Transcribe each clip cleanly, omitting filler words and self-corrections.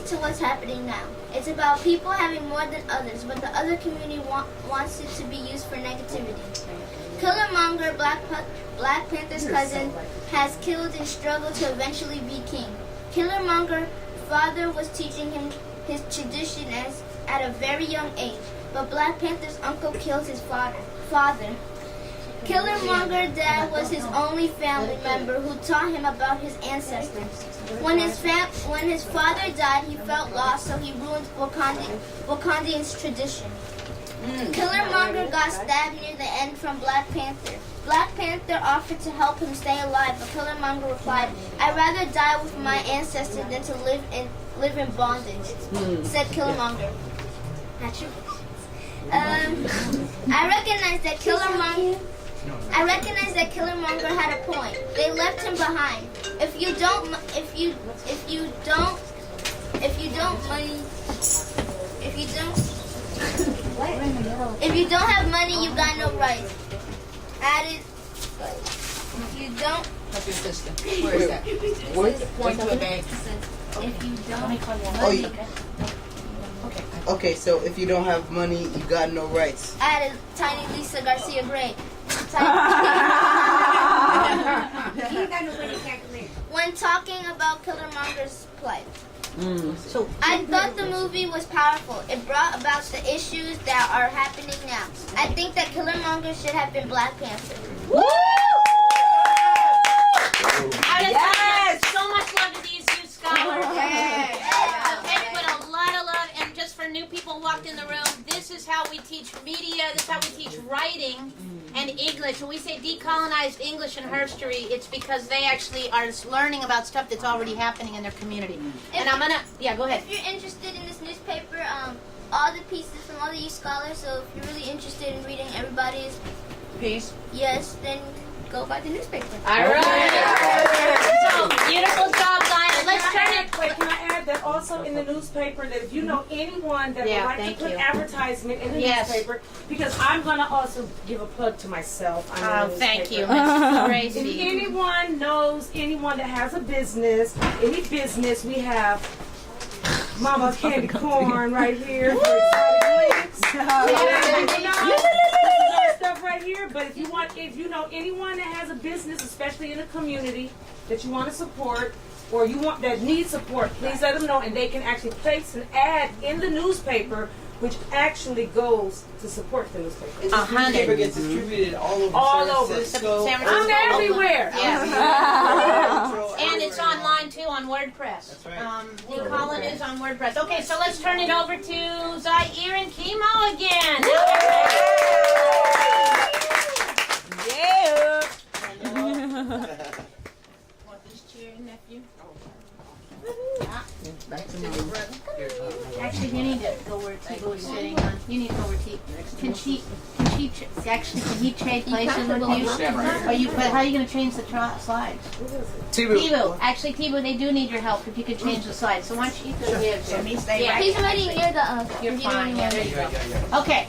to what's happening now. It's about people having more than others, but the other community wants it to be used for negativity. Killermonger, Black Panther's cousin, has killed and struggled to eventually be king. Killermonger father was teaching him his tradition at a very young age, but Black Panther's uncle killed his father. Killermonger dad was his only family member who taught him about his ancestors. When his father died, he felt lost, so he ruined Wakandian's tradition. Killermonger got stabbed near the end from Black Panther. Black Panther offered to help him stay alive, but Killermonger replied, "I'd rather die with my ancestors than to live in bondage," said Killermonger. Not true. I recognize that Killermonger had a point. They left him behind. If you don't have money, you got no rights. Added, if you don't. Help your sister. Where is that? What? Point to a bank. If you don't. Okay, so if you don't have money, you got no rights. Added Tiny Lisa Garcia Gray. When talking about Killermonger's plight. So I thought the movie was powerful. It brought about the issues that are happening now. I think that Killermonger should have been Black Panther. Woo! Yes! So much love to these youth scholars. Okay, with a lot of love. And just for new people who walked in the room, this is how we teach media. This is how we teach writing and English. When we say decolonized English and history, it's because they actually are learning about stuff that's already happening in their community. And I'm gonna, go ahead. If you're interested in this newspaper, all the pieces from all the youth scholars, so if you're really interested in reading everybody's peace. Yes, then go buy the newspaper. All right. So, beautiful job, guys. Let's turn it. Wait, can I add that also in the newspaper that if you know anyone that would like to put advertisement in the newspaper, because I'm going to also give a plug to myself. Thank you, Mrs. Tracy. If anyone knows anyone that has a business, any business, we have Mama's Candy Corn right here. Stuff right here, but if you know anyone that has a business, especially in a community that you want to support or you want that needs support, please let them know, and they can actually place an ad in the newspaper, which actually goes to support the newspaper. And this newspaper gets distributed all over. San Francisco. I'm everywhere. And it's online too on WordPress. That's right. Deecolonize is on WordPress. Okay, so let's turn it over to Zaire and Chemo again. Yeah. Want this chair, nephew? Back to mom. Actually, you need to go where Tibo is sitting on. You need to go where Tibo. Can he trade places with you? Or you? But how are you going to change the slides? Tibo. Actually, Tibo, they do need your help if you could change the slides. So why don't you go here? He's already near the. You're fine. Yeah, there you go. Okay,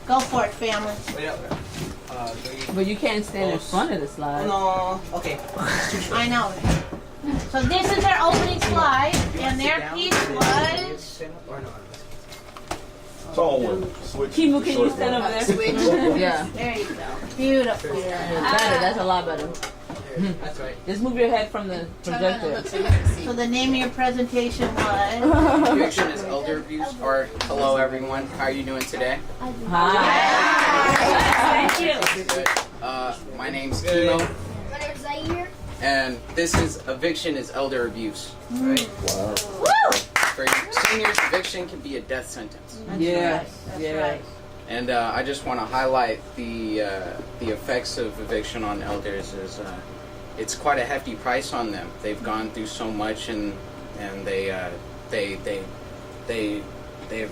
go for it, family. But you can't stand in front of the slide. No. Okay. I know. So this is their opening slide, and their piece was. Tall one. Switch. Kimu, can you stand over there? Yeah. There you go. Beautiful. Better. That's a lot better. That's right. Just move your head from the projector. So the name of your presentation was. Eviction is elder abuse. Or hello everyone, how are you doing today? Hi. Thank you. Good. My name's Chemo, My name's Zaire. and this is eviction is elder abuse. Right? Wow. For seniors, eviction can be a death sentence. Yeah. That's right. And I just want to highlight the effects of eviction on elders. Is it's quite a hefty price on them. They've gone through so much, and they have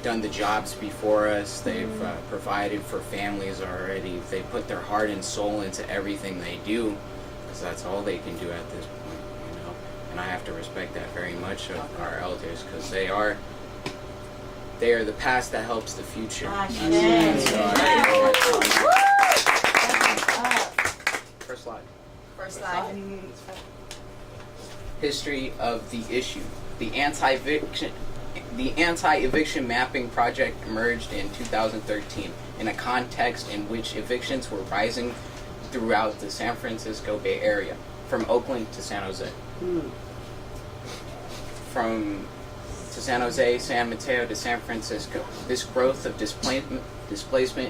done the jobs before us. They've provided for families already. They put their heart and soul into everything they do, because that's all they can do at this point, you know. And I have to respect that very much of our elders, because they are the past that helps the future. First slide. History of the issue. The anti-eviction The anti-eviction mapping project emerged in 2013 in a context in which evictions were rising throughout the San Francisco Bay Area, from Oakland to San Jose. From San Jose, San Mateo to San Francisco. This growth of displacement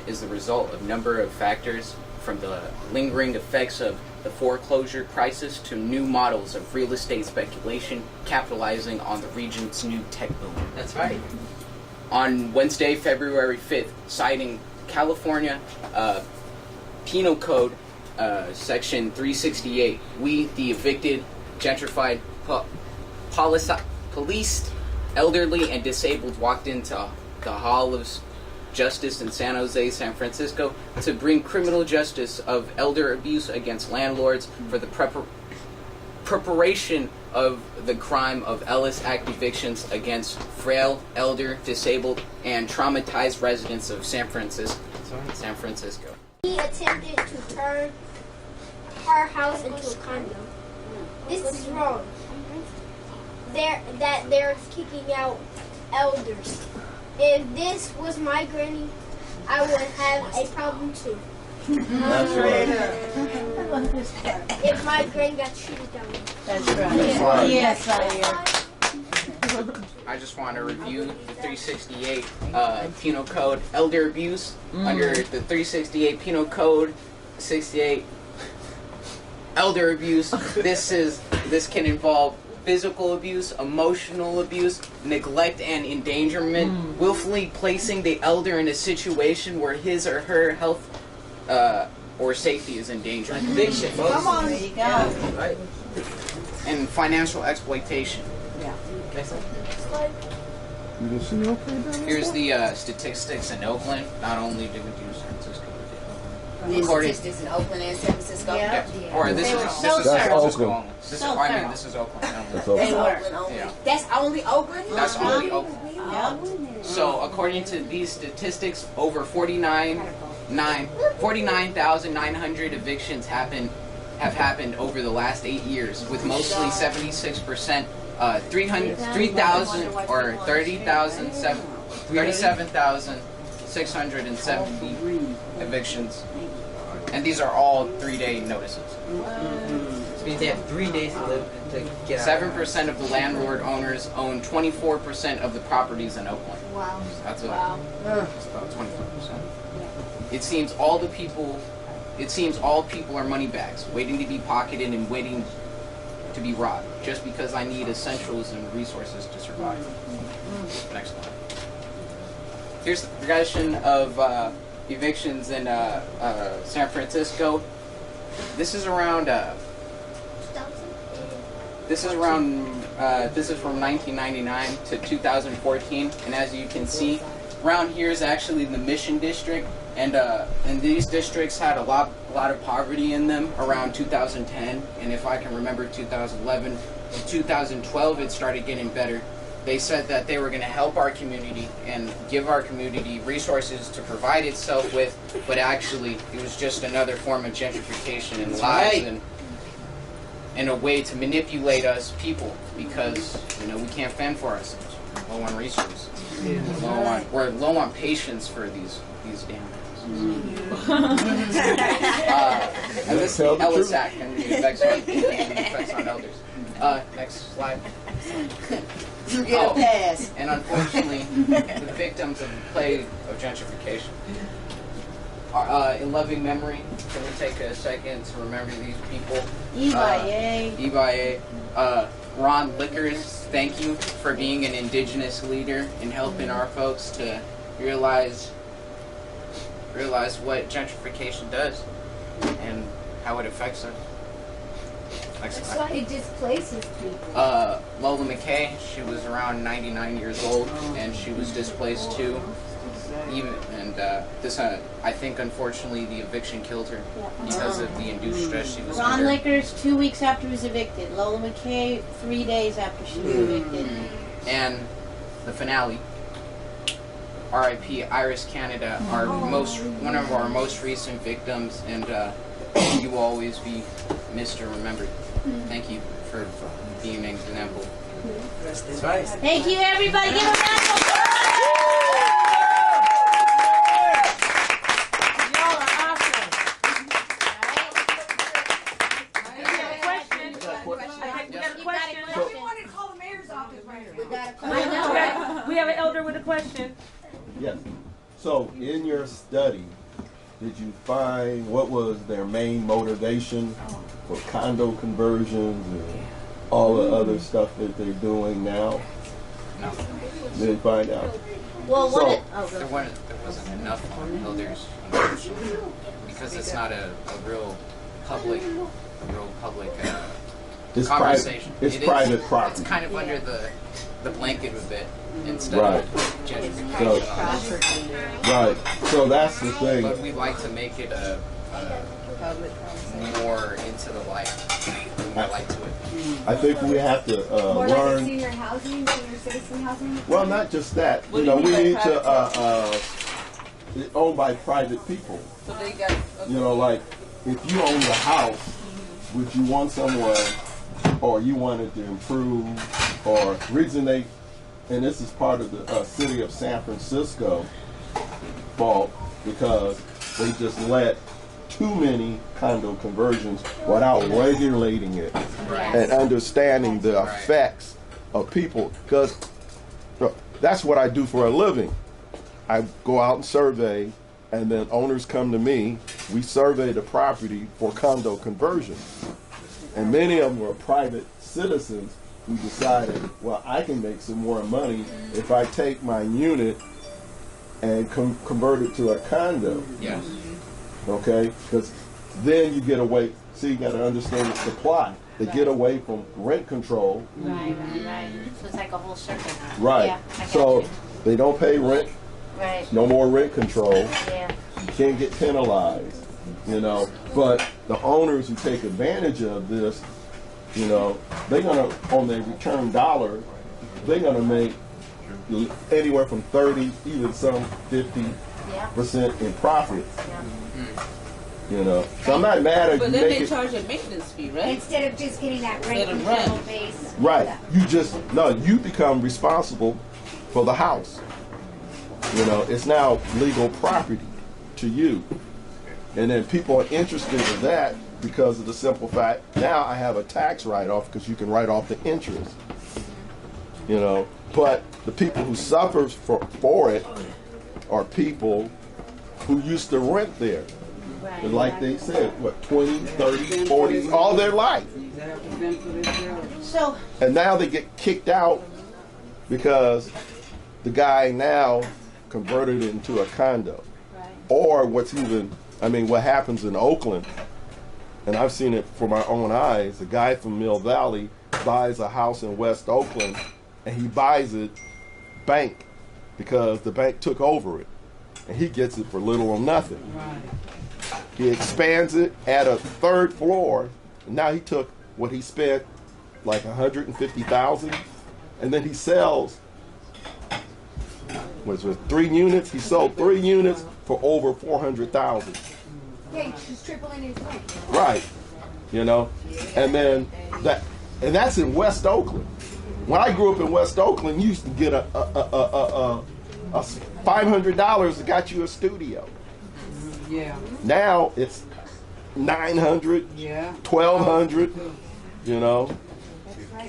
is the result of a number of factors, from the lingering effects of the foreclosure crisis to new models of real estate speculation capitalizing on the region's new tech boom. That's right. On Wednesday, February 5th, citing California Penal Code Section 368, we, the evicted, gentrified, policed, elderly, and disabled, walked into the Hall of Justice in San Jose, San Francisco, to bring criminal justice of elder abuse against landlords for the preparation of the crime of Ellis Act evictions against frail, elder, disabled, and traumatized residents of San Francisco. He attempted to turn her house into a condo. This is wrong. They're kicking out elders. If this was my granny, I would have a problem too. That's right. If my granny got cheated on. That's right. Yes, I just want to review the 368 Penal Code elder abuse. Under the 368 Penal Code 68 elder abuse, this can involve physical abuse, emotional abuse, neglect and endangerment, willfully placing the elder in a situation where his or her health or safety is endangered. Eviction. Come on. There you go. Right. And financial exploitation. Yeah. Here's the statistics in Oakland. Not only do we do San Francisco, There's according- statistics in Oakland and San Francisco. Yeah. or this is That's San Francisco Oakland. only. This is, So I mean, thorough. this is Oakland. That's That's all. Oakland only. Yeah. That's only Oakland? That's only Oakland. Yep. So according to these statistics, over 49,900 evictions have happened over the last 8 years, with mostly 76%, 3,000 or 37,670 evictions, and these are all 3-day notices. This means they have 3 days to live to get out. 7% of the landlord owners own 24% of the properties in Oakland. Wow. That's about 24%. It seems all people are money bags, waiting to be pocketed and waiting to be robbed, just because I need essentials and resources to survive. Next one. Here's the progression of evictions in San Francisco. This is around. This is from 1999 to 2014, and as you can see, around here is actually the Mission District, and these districts had a lot of poverty in them around 2010, and if I can remember 2011 to 2012, it started getting better. They said that they were going to help our community and give our community resources to provide itself with, but actually it was just another form of gentrification and lies and a way to manipulate us people, because we can't fend for ourselves. We're low on resources. We're low on patience for these damn and this is the Ellis Act and the effects on elders. Next slide. You get a pass. And unfortunately, the victims of the plague of gentrification. In loving memory, can we take a second to remember these people? Ibaye. Ron Lickers, thank you for being an indigenous leader and helping our folks to realize what gentrification does and how it affects us. Next slide. It displaces people. Lola McKay, she was around 99 years old, and she was displaced too. I think, unfortunately, the eviction killed her because of the induced stress she was Ron under. Lickers, 2 weeks after he was evicted. Lola McKay, 3 days after she was evicted. And the finale. R.I.P. Iris Canada, one of our most recent victims, and you will always be missed or remembered. Thank you for being an example That's right. Thank you, everybody. Give a round of applause. Y'all are awesome. We have a question. I think we got a question. We have an elder with a question. Yes. So, in your study, did you find what was their main motivation for condo conversions and all the other stuff that they're doing now? No. Didn't find out. Well, So- There wasn't enough on elders, unfortunately, because it's not a real public It's conversation. It's It is- private property. It's kind of under the blanket of it instead Right. of gentrification. Right. So that's the thing. But we like to make it a more into the light, more light to it. I think we have to More like learn. senior housing, senior citizen housing? Well, not just that. What You do know, you we mean need by to private it's owned by private people. So they got. You know, like if you own the house, would you want someone, or you wanted to improve, or reason they, and this is part of the city of San Francisco fault, because they just let too many condo conversions without regulating it and understanding the effects of people. Because that's what I do for a living. I go out and survey, and then owners come to me. We survey the property for condo conversion. And many of them are private citizens who decided, well, I can make some more money if I take my unit and convert it to a condo. Yes. Okay? Because then you get away. See, you got to understand the supply. They get away from rent control. Right. So it's like a whole circle. Right. Yeah, I got So you. they don't pay rent. Right. No more rent control. Yeah. You can't get penalized, you know. But the owners who take advantage of this, you know, they're gonna, on their return dollar, they're gonna make anywhere from 30, even some 50% in profit. You know, so I'm not mad at But you then make they it charge a maintenance fee, right? Instead of just getting that rent Instead of control rent. base. right. You just you become responsible for the house. You know, it's now legal property to you. And then people are interested in that because of the simple fact, now I have a tax write-off because you can write off the interest. You know, but the people who suffer for it are people who used to rent there. And like they said, what, 20, 30, 40, all their life. So, And now they get kicked out because the guy now converted it into a condo. Or what's even, what happens in Oakland, and I've seen it for my own eyes, a guy from Mill Valley buys a house in West Oakland, and he buys it bank because the bank took over it. And he gets it for little or nothing. He expands it, add a third floor, and now he took what he spent, like $150,000, and then he sells, was it 3 units? He sold 3 units for over $400,000. Yeah, he's tripling his rent. Right, you know, and then that's in West Oakland. When I grew up in West Oakland, you used to get a $500 that got you a studio. Yeah. Now it's $900, Yeah. $1,200, you know.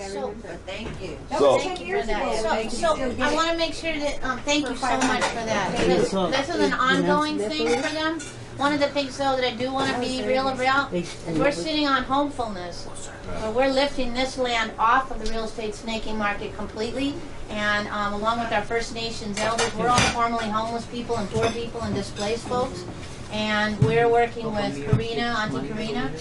so Thank you. So thank you for that. So I want to make sure that, thank you so much for that. Because this is an ongoing thing for them. One of the things, though, that I do want to be real about is we're sitting on homefulness. Where we're lifting this land off of the real estate snaking market completely. And along with our First Nations elders, we're all formerly homeless people and poor people and displaced folks. And we're working with Auntie Karina,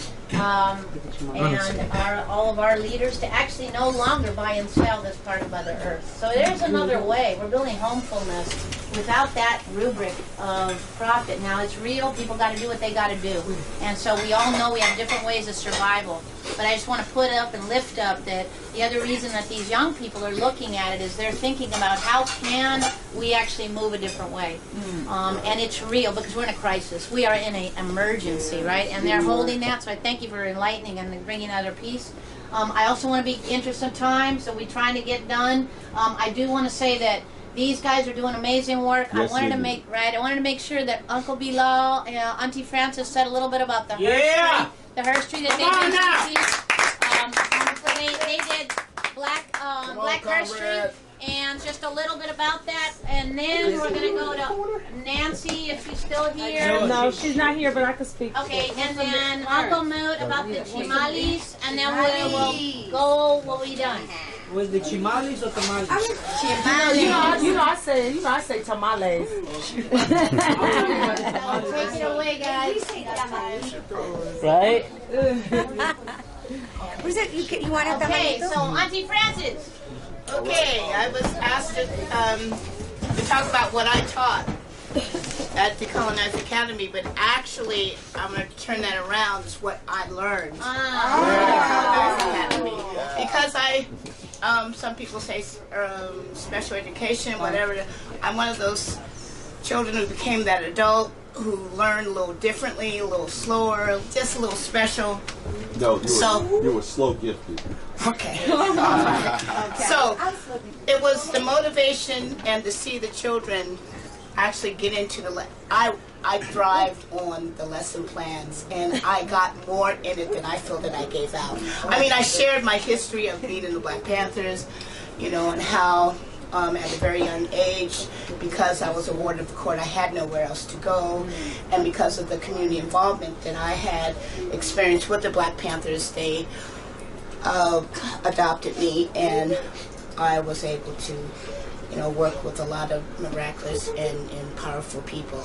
and all of our leaders to actually no longer buy and sell this part of Mother Earth. So there's another way. We're building homefulness without that rubric of profit. Now it's real. People got to do what they got to do. And so we all know we have different ways of survival. But I just want to put up and lift up that the other reason that these young people are looking at it is they're thinking about how can we actually move a different way. And it's real because we're in a crisis. We are in an emergency, right? And they're holding that. So I thank you for enlightening and bringing other peace. I also want to be interest of time, so we're trying to get done. I do want to say that these guys are doing amazing work. Yes, I wanted they to do. I wanted to make sure that Uncle Bilal and Auntie Frances said a little bit about the Hearst tree that they did Black Hearst Tree, and just a little bit about that, and then we're gonna go to Nancy if she's still here. No, she's not here, but I can speak. Okay, and then Uncle Moot about the chimales, and then we'll go what we done. Was the chimales or tamales? You know, I say tamales. Take it away, guys. Right? What is it? You want to Okay, so Auntie Frances. Okay, I was asked to talk about what I taught at Deecolonize Academy, but actually, I'm going to turn that around. Is what I learned at Deecolonize Academy, because some people say special education, whatever. I'm one of those children who became that adult who learned a little differently, a little slower, just a little special. No, you were slow gifted. Okay. So it was the motivation and to see the children actually get into the I thrived on the lesson plans, and I got more in it than I feel that I gave out. I mean, I shared my history of being in the Black Panthers, you know, and how at a very young age, because I was a ward of the court, I had nowhere else to go, and because of the community involvement that I had experienced with the Black Panthers, they adopted me, and I was able to, you know, work with a lot of miraculous and powerful people.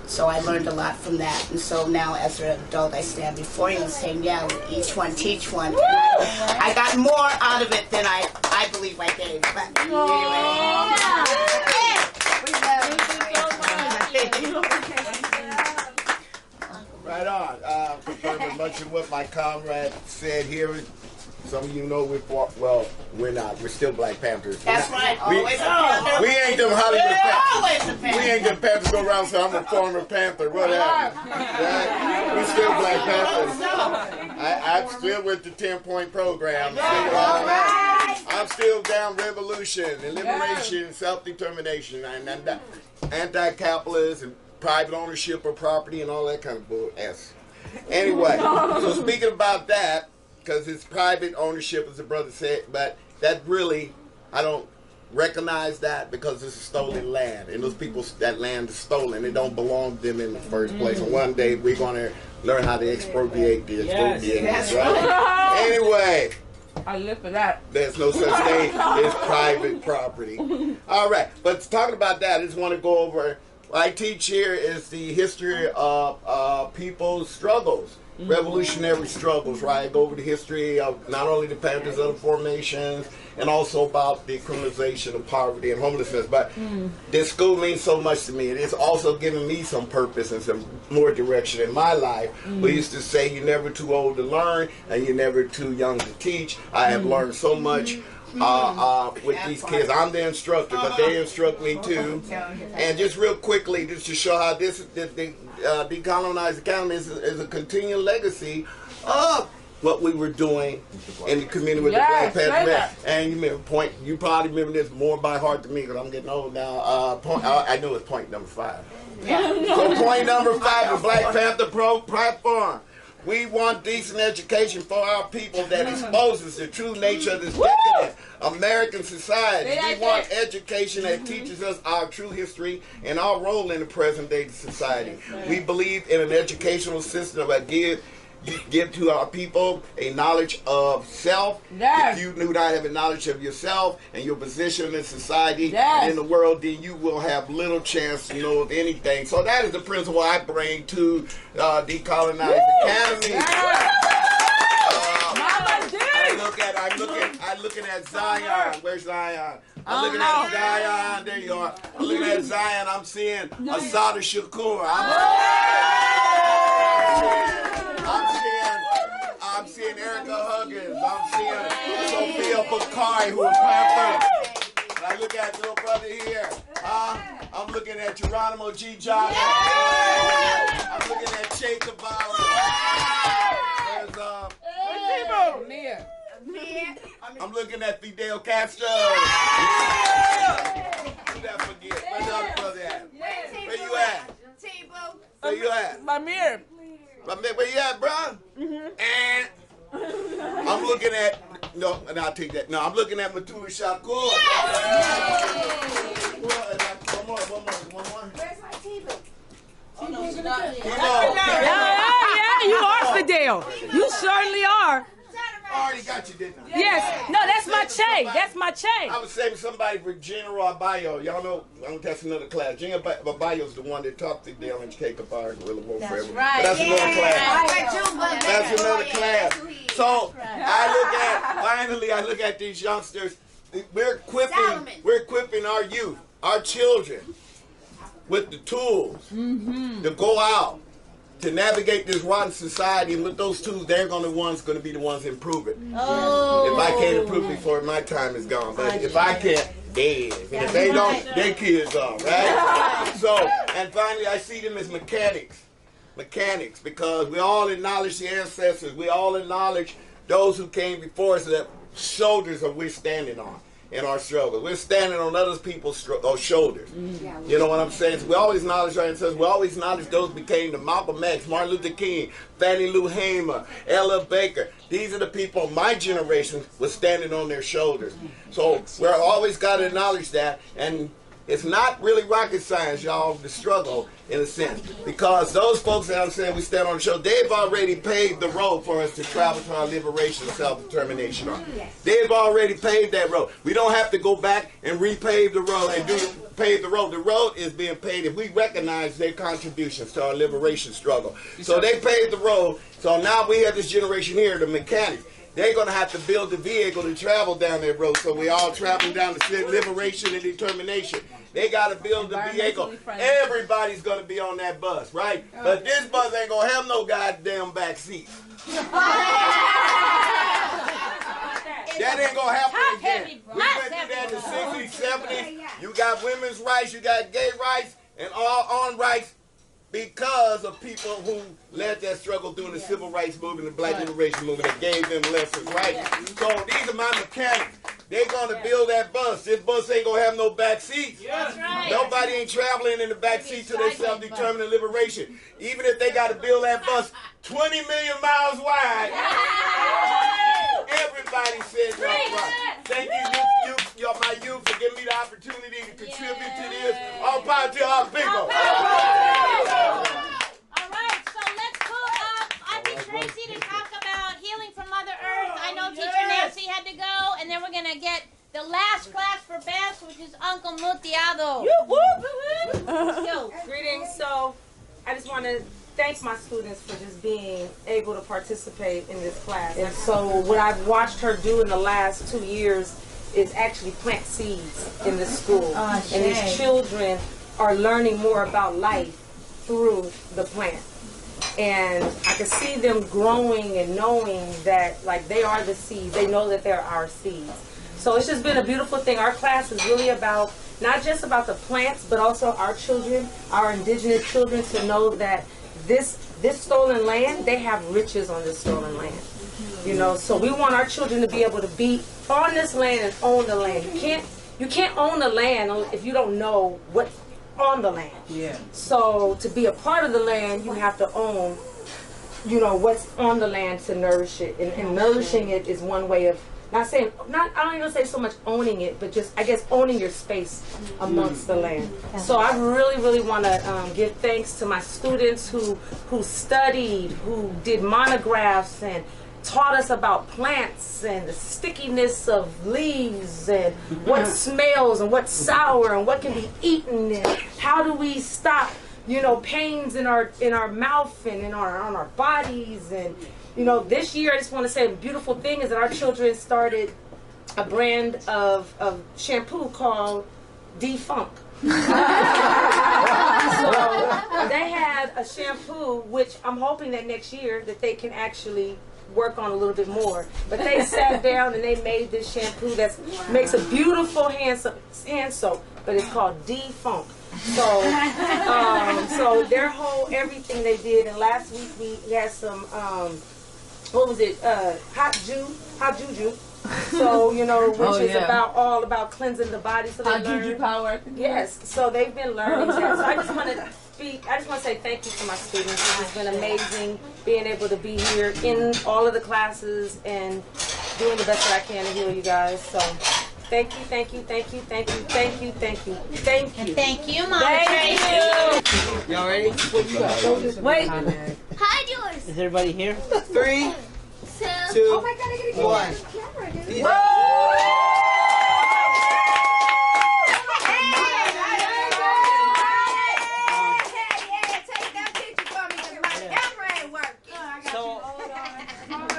So I learned a lot from that, and so now as an adult, I stand before you and say, yeah, each one teach one. I got more out of it than I believe I gave. But Right on. Confirming much of what my comrade said here. Some of you know we're not. We're still Black Panthers. That's right. We Always a Panther. ain't them Hollywood Always Panthers. a Panther. We ain't them Panthers go around saying I'm a former Panther. Whatever. Right? We still Black Panthers. I'm still with the 10-point program. I'm still down revolution and liberation, self-determination, and anti-capitalist and private ownership of property and all that kind of bull ass. Anyway, so speaking about that, because it's private ownership, as the brother said, but that really, I don't recognize that because it's stolen land, and those people, that land is stolen. It don't belong to them in the first place. And one day we're going to learn how to expropriate the expropriators, right? Anyway. I live for that. There's no such thing as private property. All right, but talking about that, I just want to go over, what I teach here is the history of people's struggles. Revolutionary struggles, right? I go over the history of not only the Panthers, other formations, and also about the criminalization of poverty and homelessness. But this school means so much to me. It is also giving me some purpose and some more direction in my life. We used to say you're never too old to learn and you're never too young to teach. I have learned so much with these kids. I'm the instructor, but they instruct me too. And just real quickly, just to show how the Deecolonize Academy is a continual legacy of what we were doing in the community with the Black Panthers. And you probably remember this more by heart than me because I'm getting old now. I know it's point number 5. So point number 5, the Black Panther platform. We want decent education for our people that exposes the true nature of this decadent American society. We want education that teaches us our true history and our role in the present day society. We believe in an educational system that give to our people a knowledge of self. If you do not have a knowledge of yourself and your position in society and in the world, then you will have little chance to know of anything. So that is the principle I bring to Deecolonize Academy. I'm looking at Zion. Where's Zion? I'm looking at Zion. There you are. I'm looking at Zion. I'm seeing Asada Shakur. I'm seeing Erica Huggins. I'm seeing Sophia Bakari, who is Panther. And I look at little brother here. I'm looking at Geronimo G. Johnson. I'm looking at Che Cavalli. There's I'm looking at Fidel Castro. Who that forget? Where's the other brother at? Where you at? Where you at? Mamir. Where you at, bro? And I'm looking at, no, and I'll take that. No, I'm looking at Matua Shakur. One more. Where's my T-Boo? Yeah, you are Fidel. You certainly are. I already got you, didn't I? Yes. No, that's my Che. That's my Che. I was saving somebody for General Abayo. Y'all know, that's another class. General Abayo's the one that taught the Dale and Cake about guerrilla warfare. That's right. But that's another class. That's another class. So I look at these youngsters. We're equipping our youth, our children, with the tools to go out, to navigate this rotten society, and with those tools, they're going to be the ones to improve it. If I can't improve it before my time is gone, but if I can't, they is. And if they don't, their kids are, right? So, and finally, I see them as mechanics, because we all acknowledge the ancestors. We all acknowledge those who came before us, that shoulders are we're standing on in our struggle. We're standing on other people's shoulders. You know what I'm saying? So we always acknowledge our ancestors. We always acknowledge those who became the Malcolm X, Martin Luther King, Fannie Lou Hamer, Ella Baker. These are the people of my generation was standing on their shoulders. So we're always got to acknowledge that. And it's not really rocket science, y'all, the struggle, in a sense. Because those folks that I'm saying we stand on the show, they've already paved the road for us to travel to our liberation and self-determination on. They've already paved that road. We don't have to go back and repave the road and pave the road. The road is being paved if we recognize their contributions to our liberation struggle. So they paved the road. So now we have this generation here, the mechanics. They're going to have to build the vehicle to travel down that road. So we all traveling down the liberation and determination. They got to build the vehicle. Everybody's going to be on that bus, right? But this bus ain't going to have no goddamn back seat. That ain't going to happen again. We went through that in the 60s, 70s. You got women's rights, you got gay rights, and all on rights, because of people who led that struggle through the civil rights movement, the black liberation movement, that gave them lessons, right? So these are my mechanics. They're going to build that bus. This bus ain't going to have no back seats. Nobody ain't traveling in the back seat to their self-determined liberation. Even if they got to build that bus 20 million miles wide, everybody says that's right. Thank you, my youth, for giving me the opportunity to contribute to this. All power to our people. All right, so let's pull up Auntie Tracy to talk about healing from Mother Earth. I know Teacher Nancy had to go, and then we're going to get the last class for Beth, which is Uncle Mutiado. Let's go. Greetings. So I just want to thank my students for just being able to participate in this class. And so what I've watched her do in the last 2 years is actually plant seeds in the school. And these children are learning more about life through the plant. And I can see them growing and knowing that, like, they are the seeds. They know that they're our seeds. So it's just been a beautiful thing. Our class is really about, not just about the plants, but also our children, our indigenous children, to know that this stolen land, they have riches on this stolen land. You know, so we want our children to be able to be on this land and own the land. You can't own the land if you don't know what's on the land. So to be a part of the land, you have to own, you know, what's on the land to nourish it. And nourishing it is one way of I don't even say so much owning it, but just, I guess, owning your space amongst the land. So I really want to give thanks to my students who studied, who did monographs and taught us about plants and the stickiness of leaves and what smells and what's sour and what can be eaten and how do we stop, you know, pains in our mouth and on our bodies. And you know, this year I just want to say a beautiful thing is that our children started a brand of shampoo called D-Funk. So they had a shampoo, which I'm hoping that next year that they can actually work on a little bit more. But they sat down and they made this shampoo that makes a beautiful hand soap, but it's called D-Funk. So, so their whole everything they did. And last week we had some what was it? Hot juju. So, you know, which is all about cleansing the body. So they Juju power. Yes. So they've been learning that. So I just want to say thank you to my students. It has been amazing being able to be here in all of the classes and doing the best that I can to heal you guys. So thank you. Thank you, Mama. Thank you. Y'all ready? Wait. Hide yours. Is everybody here? 3, 2, Oh my God, I gotta get 1. on camera, dude.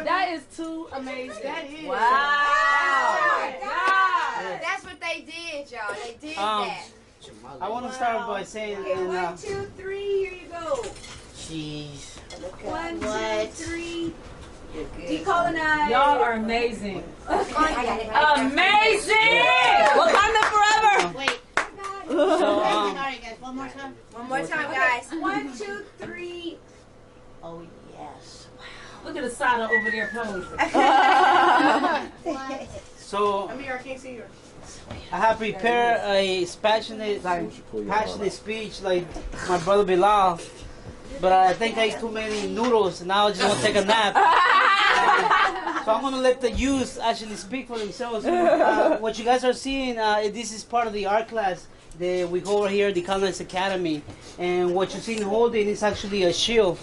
That is too amazing. That is. Wow. That's what they did, y'all. They did that. I want to start by saying, Okay, 1, 2, 3. Here you go. jeez. 1, 2, 3. Decolonize. Y'all are amazing. Amazing! Wakanda forever! Wait. So, Sorry, guys. One more time. One more time, guys. 1, 2, 3. Oh, yes. Look at Asada over there posing. so Amir, I can't see you. I have prepared a passionate speech like my brother Bilal, but I think I ate too many noodles and now I just want to take a nap. So I'm going to let the youth actually speak for themselves. What you guys are seeing, this is part of the art class that we go over here at the Deecolonize Academy. And what you're seeing holding is actually a shield,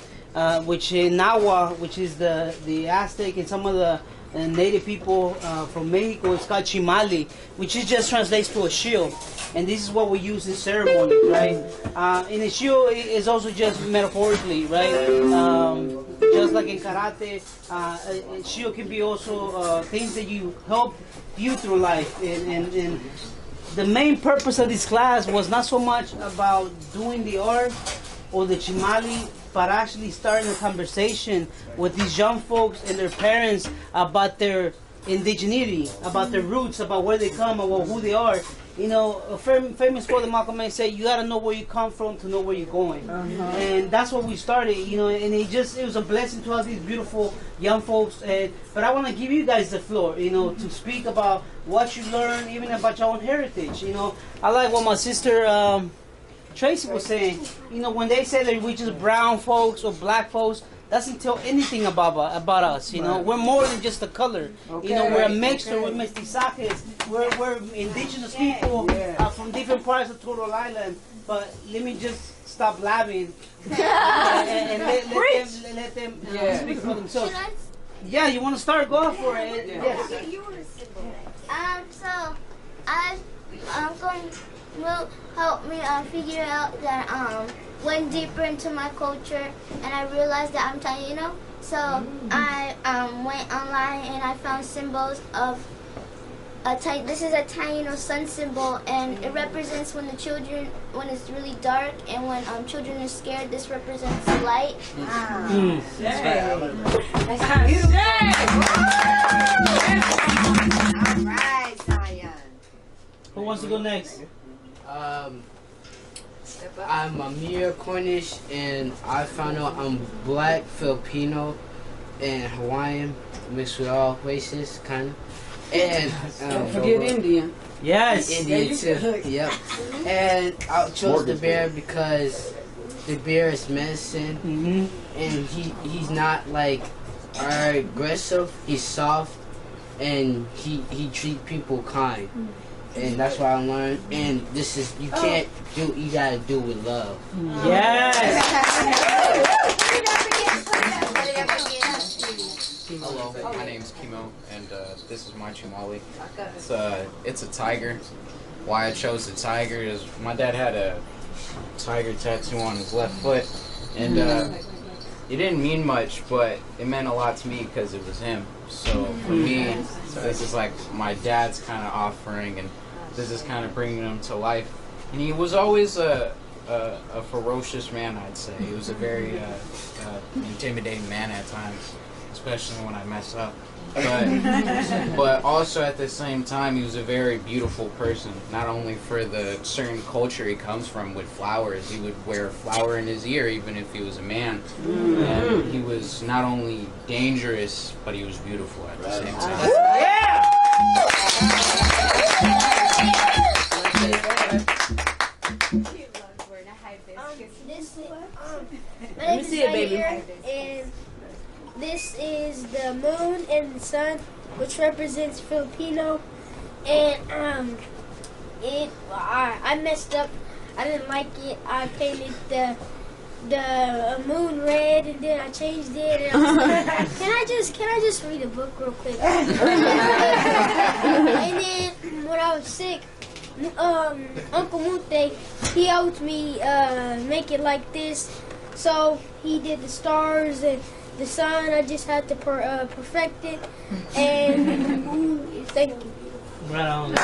which in Nahua, which is the Aztec and some of the native people from Mexico, it's called chimali, which is just translates to a shield. And this is what we use in ceremony, right? And the shield is also just metaphorically, right? Just like in karate, a shield can be also things that you help you through life. And the main purpose of this class was not so much about doing the art or the chimali, but actually starting a conversation with these young folks and their parents about their indigeneity, about their roots, about where they come, about who they are. You know, a famous quote that Malcolm X said, you got to know where you come from to know where you're going. And that's what we started, you know, and it was a blessing to have these beautiful young folks. But I want to give you guys the floor, you know, to speak about what you learned, even about your own heritage. You know, I like what my sister Tracy was saying, you know, when they say that we just brown folks or black folks, doesn't tell anything about us, you know. We're more than just a color. You know, we're a mixture, we're mestizales, we're indigenous people from different parts of Turtle Island. But let me just stop laughing and let them speak for themselves. Yeah, you want to start? Go for it. Yes. So I'm going will help me figure out that went deeper into my culture, and I realized that I'm Taino. So I went online and I found symbols of this is a Taino sun symbol, and it represents when it's really dark, and when children are scared, this represents light. All right, Zion. Who wants to go next? I'm Amir Cornish, and I found out I'm black, Filipino, and Hawaiian, mixed with all races, kind of. And don't forget Indian. Yes, Indian too. Yep. And I chose the bear because the bear is medicine, and he's not like aggressive. He's soft, and he treats people kind. And that's what I learned. And this is, you gotta do it with love. Yes! Hello, my name's Kimo, and this is my chimali. It's a tiger. Why I chose the tiger is my dad had a tiger tattoo on his left foot, and it didn't mean much, but it meant a lot to me because it was him. So for me, this is like my dad's kind of offering, and this is kind of bringing him to life. And he was always a ferocious man, I'd say. He was a very intimidating man at times, especially when I mess up. but also at the same time, he was a very beautiful person. Not only for the certain culture he comes from with flowers, he would wear a flower in his ear even if he was a man. And he was not only dangerous, but he was beautiful at the same time. Let me see it, baby. And this is the moon and the sun, which represents Filipino. And I messed up. I didn't like it. I painted the moon red, and then I changed it. And I was like, can I just read a book real quick? And then when I was sick, Uncle Mute, he helped me make it like this. So he did the stars and the sun. I just had to perfect it. And thank you. Right on.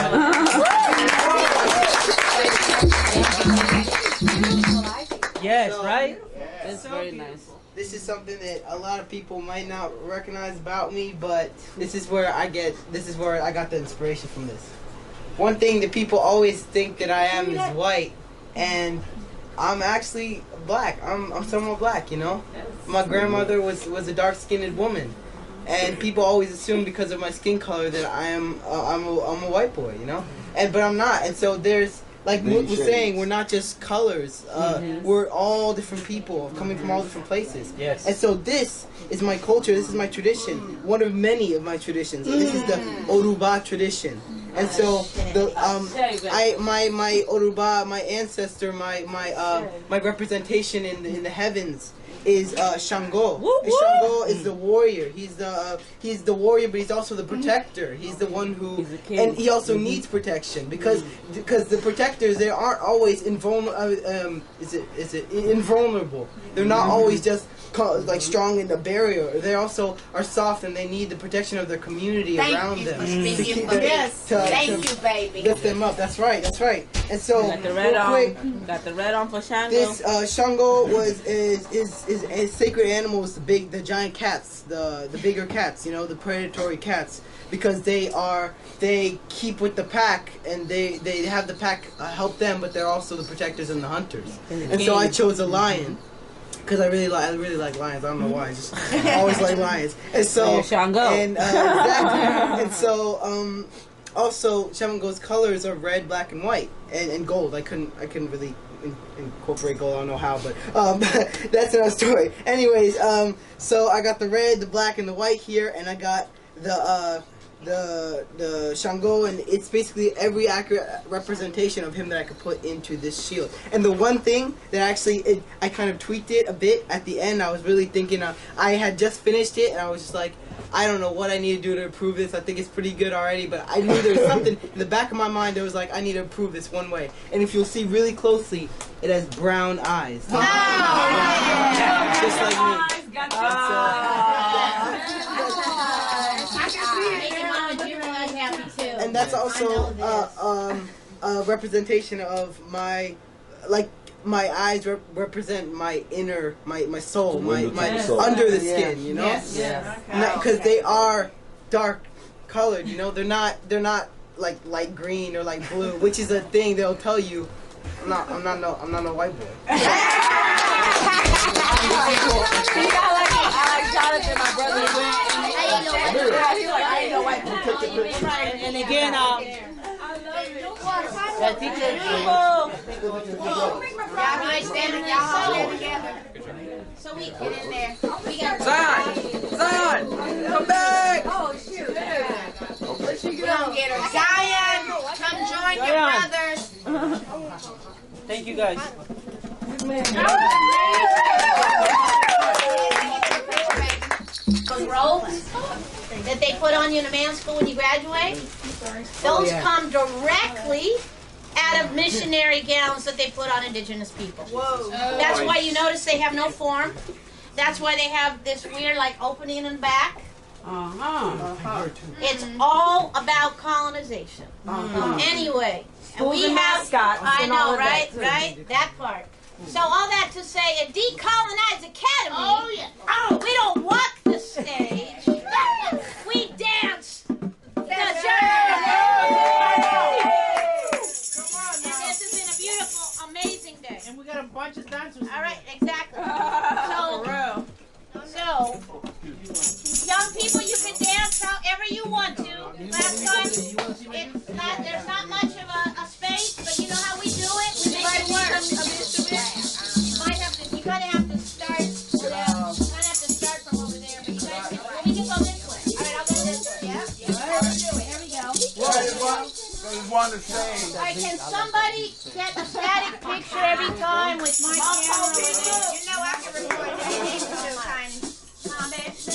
Yes, right? That's very nice. This is something that a lot of people might not recognize about me, but this is where I got the inspiration from this. One thing that people always think that I am is white, and I'm actually black. I'm somewhat black, you know. My grandmother was a dark-skinned woman, and people always assume because of my skin color that I'm a white boy, you know. But I'm not. And so there's, like Moot was saying, we're not just colors. We're all different people coming from all different places. Yes. And so this is my culture. This is my tradition. One of many of my traditions. This is the Oruba tradition. And so my Oruba, my ancestor, my representation in the heavens is Shango. Shango is the warrior. He's the warrior, but he's also the protector. He's the one who, and he also needs protection because the protectors, they aren't always invulnerable. Invulnerable. They're not always just like strong in the barrier. They also are soft, and they need the protection of their community around them. Thank you, baby. Lift them up. That's right. That's right. And so, got the red on. Got the red on for Shango. This Shango is sacred animals. The giant cats, the bigger cats. You know, the predatory cats, because they keep with the pack, and they have the pack help them, but they're also the protectors and the hunters. And so I chose a lion. Because I really like lions. I don't know why. I just always like lions. And so Shango. And exactly. And so also Shango's colors are red, black, and white, and gold. I couldn't really incorporate gold. I don't know how, but that's another story. Anyways, so I got the red, the black, and the white here, and I got the Shango, and it's basically every accurate representation of him that I could put into this shield. And the one thing that actually I kind of tweaked it a bit at the end. I was really thinking I had just finished it, and I was just like, I don't know what I need to do to improve this. I think it's pretty good already, but I knew there was something in the back of my mind that was like, I need to improve this one way. And if you'll see really closely, it has brown eyes. Oh, yeah. Just like me. And that's also a representation of my eyes represent my inner, my soul, my under the skin, you know? Yes. Because they are dark colored, you know? They're not like light green or like blue, which is a thing they'll tell you. I'm not no white boy. I like Jonathan, my brother. I ain't no white boy. And again, Y'all stand together. So we get in there. We got Zion, come back. Oh shoot. We gonna get her. Zion, come join your brothers. thank you guys. Those robes that they put on you in a man's school when you graduate, those come directly out of missionary gowns that they put on indigenous people. Whoa. That's why you notice they have no form. That's why they have this weird like opening in the back. It's all about colonization. Anyway, and we have, I know, right? That part. So all that to say, at Deecolonize Academy, we don't walk the stage. We dance. amazing day. And we got a bunch of dancers. All right, exactly. So, young people, you can dance however you want to. Last time, there's not much of a space, but you know how we do it? We make it work. You kind of have to start. You kind of have to start from over there, but you guys can. We can go this way. All right, I'll go this way. Yeah. Here we go. There's one to say. All right, can somebody get a static picture every time with my camera? You know I can record it if you need to, honey.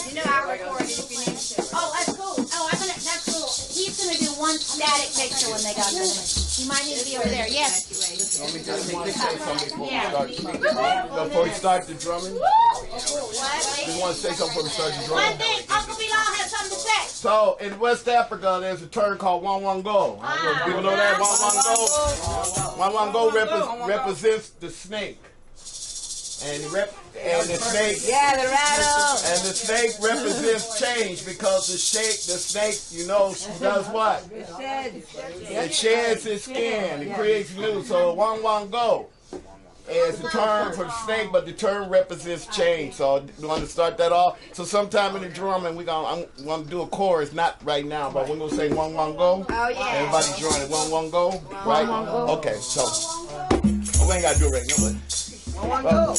You know I'll record it if you need to. Oh, that's cool. Oh, that's cool. He's gonna do one static picture when they got going. He might need to be over there. Yes. Let me just say something Yeah. before we start the drumming. You want to say something before we start the drumming? One thing, Uncle Bilal has something to say. So in West Africa, there's a term called one one go. People know that one one go represents the snake, and the snake. Yeah, the rattle. And the snake represents change because the snake, you know, does what? It sheds its skin. It creates new. So one go. It's a term for the snake, but the term represents change. So we want to start that off. So sometime in the drumming, I'm gonna do a chorus, not right now, but we're gonna say one go. Oh yeah. Everybody join it. One go. Right? Okay. So we ain't gotta do it right now, but. One go.